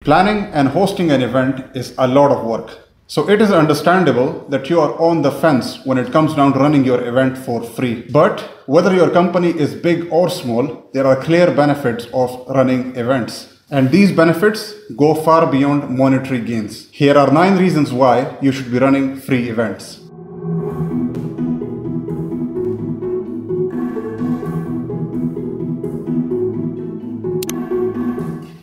Planning and hosting an event is a lot of work. So it is understandable that you are on the fence when it comes down to running your event for free. But whether your company is big or small, there are clear benefits of running events. And these benefits go far beyond monetary gains. Here are 9 reasons why you should be running free events.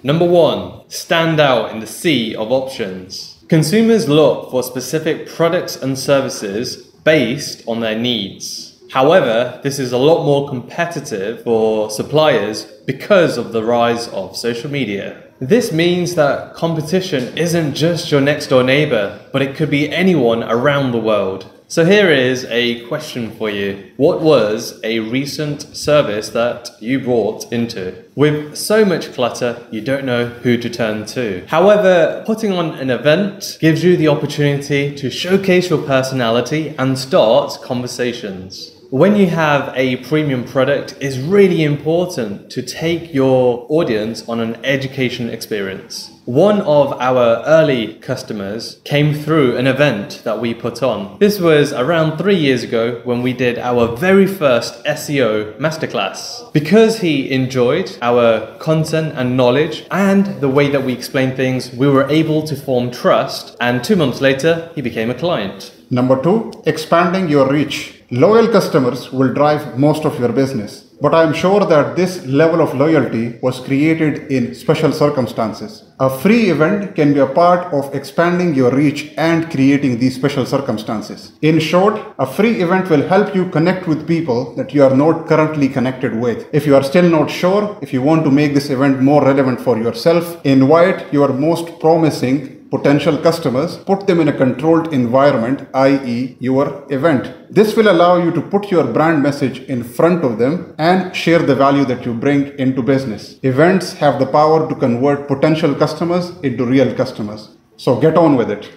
Number 1, stand out in the sea of options. Consumers look for specific products and services based on their needs. However, this is a lot more competitive for suppliers because of the rise of social media. This means that competition isn't just your next door neighbor, but it could be anyone around the world. So here is a question for you. What was a recent service that you bought into? With so much clutter, you don't know who to turn to. However, putting on an event gives you the opportunity to showcase your personality and start conversations. When you have a premium product, it's really important to take your audience on an education experience. One of our early customers came through an event that we put on. This was around 3 years ago when we did our very first SEO masterclass. Because he enjoyed our content and knowledge and the way that we explained things, we were able to form trust, and 2 months later, he became a client. Number 2, expanding your reach. Loyal customers will drive most of your business. But I am sure that this level of loyalty was created in special circumstances. A free event can be a part of expanding your reach and creating these special circumstances. In short, a free event will help you connect with people that you are not currently connected with. If you are still not sure, if you want to make this event more relevant for yourself, invite your most promising potential customers, put them in a controlled environment, i.e. your event. This will allow you to put your brand message in front of them and share the value that you bring into business. Events have the power to convert potential customers into real customers. So get on with it.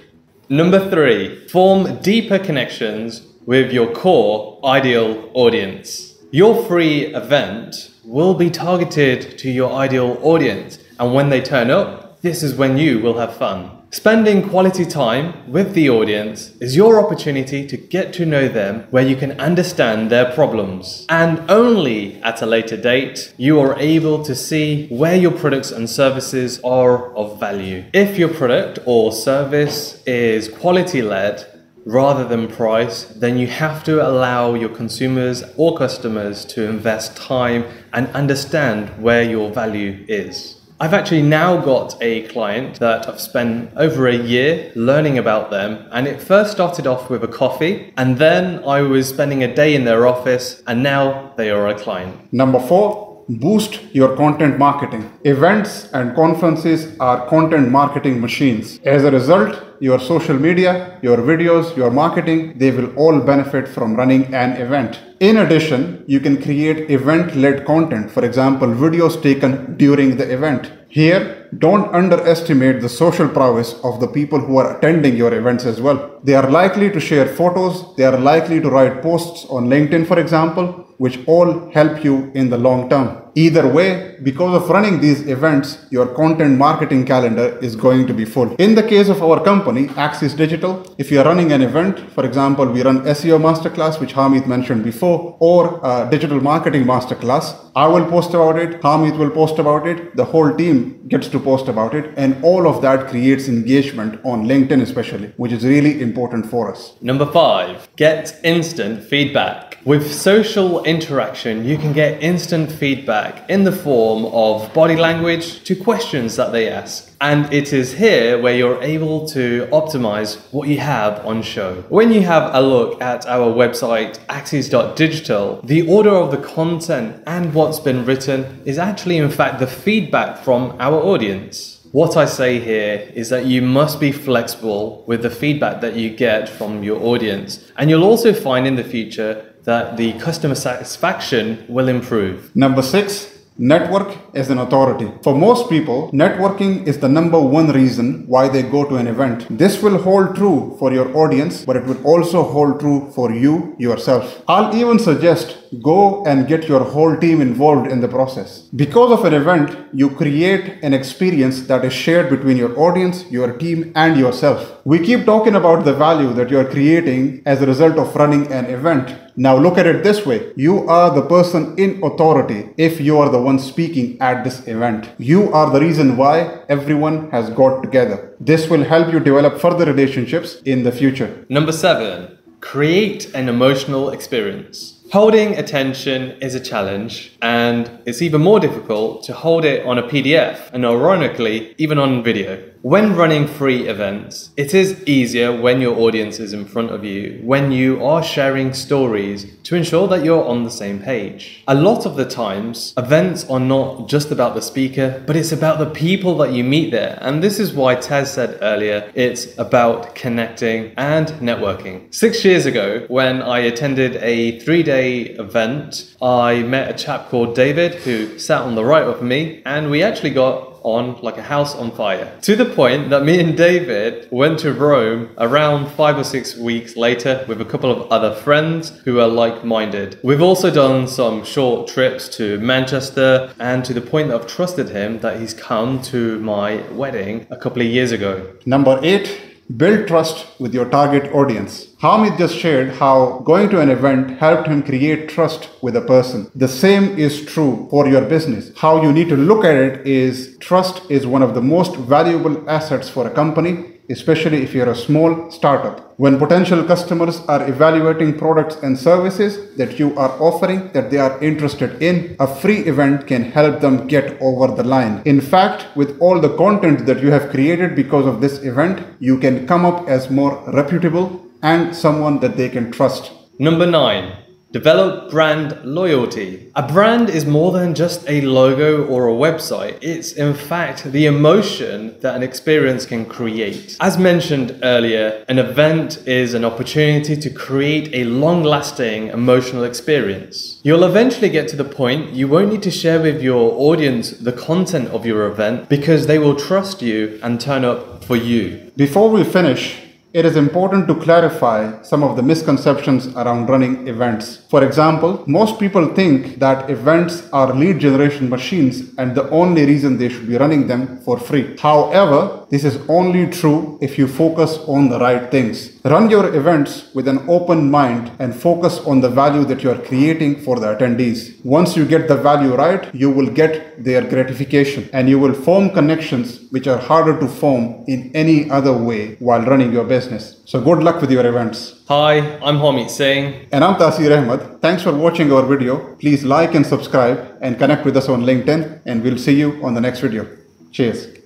Number 3, form deeper connections with your core ideal audience. Your free event will be targeted to your ideal audience, and when they turn up, this is when you will have fun. Spending quality time with the audience is your opportunity to get to know them, where you can understand their problems. And only at a later date, you are able to see where your products and services are of value. If your product or service is quality-led rather than price, then you have to allow your consumers or customers to invest time and understand where your value is. I've actually now got a client that I've spent over a year learning about them, and it first started off with a coffee, and then I was spending a day in their office, and now they are a client. Number 4, boost your content marketing. Events and conferences are content marketing machines. As a result, your social media, your videos, your marketing, they will all benefit from running an event. In addition, you can create event-led content, for example, videos taken during the event. Here, don't underestimate the social prowess of the people who are attending your events as well. They are likely to share photos, they are likely to write posts on LinkedIn, for example, which all help you in the long term. Either way, because of running these events, your content marketing calendar is going to be full. In the case of our company, Axies Digital, if you are running an event, for example, we run SEO Masterclass, which Hamid mentioned before, or Digital Marketing Masterclass, I will post about it, Hamid will post about it, the whole team gets to post about it, and all of that creates engagement on LinkedIn especially, which is really important for us. Number 5, get instant feedback. With social interaction, you can get instant feedback in the form of body language to questions that they ask. And it is here where you're able to optimize what you have on show. When you have a look at our website, axies.digital, the order of the content and what's been written is actually in fact the feedback from our audience. What I say here is that you must be flexible with the feedback that you get from your audience. And you'll also find in the future that the customer satisfaction will improve. Number 6, Network is an authority. For most people, networking is the number one reason why they go to an event. This will hold true for your audience, but it will also hold true for you yourself. I'll even suggest go and get your whole team involved in the process. Because of an event, you create an experience that is shared between your audience, your team, and yourself. We keep talking about the value that you are creating as a result of running an event. Now look at it this way. You are the person in authority if you are the one speaking at this event. You are the reason why everyone has got together. This will help you develop further relationships in the future. Number 7, create an emotional experience. Holding attention is a challenge, and it's even more difficult to hold it on a PDF and ironically, even on video. When running free events, it is easier when your audience is in front of you, when you are sharing stories to ensure that you're on the same page. A lot of the times, events are not just about the speaker, but it's about the people that you meet there. And this is why Tez said earlier, it's about connecting and networking. 6 years ago, when I attended a 3-day event, I met a chap called David who sat on the right of me, and we actually got on like a house on fire. To the point that me and David went to Rome around 5 or 6 weeks later with a couple of other friends who are like-minded. We've also done some short trips to Manchester, and to the point that I've trusted him that he's come to my wedding a couple of years ago. Number 8, build trust with your target audience. Hamid just shared how going to an event helped him create trust with a person. The same is true for your business. How you need to look at it is trust is one of the most valuable assets for a company, especially if you're a small startup. When potential customers are evaluating products and services that you are offering that they are interested in, a free event can help them get over the line. In fact, with all the content that you have created because of this event, you can come up as more reputable and someone that they can trust. Number 9, develop brand loyalty. A brand is more than just a logo or a website. It's in fact the emotion that an experience can create. As mentioned earlier, an event is an opportunity to create a long-lasting emotional experience. You'll eventually get to the point you won't need to share with your audience the content of your event because they will trust you and turn up for you. Before we finish, it is important to clarify some of the misconceptions around running events. For example, most people think that events are lead generation machines and the only reason they should be running them for free. However, this is only true if you focus on the right things. Run your events with an open mind and focus on the value that you are creating for the attendees. Once you get the value right, you will get their gratification and you will form connections which are harder to form in any other way while running your business. So good luck with your events. Hi, I'm Hamid Singh. And I'm Tasir Ahmed. Thanks for watching our video. Please like and subscribe and connect with us on LinkedIn, and we'll see you on the next video. Cheers.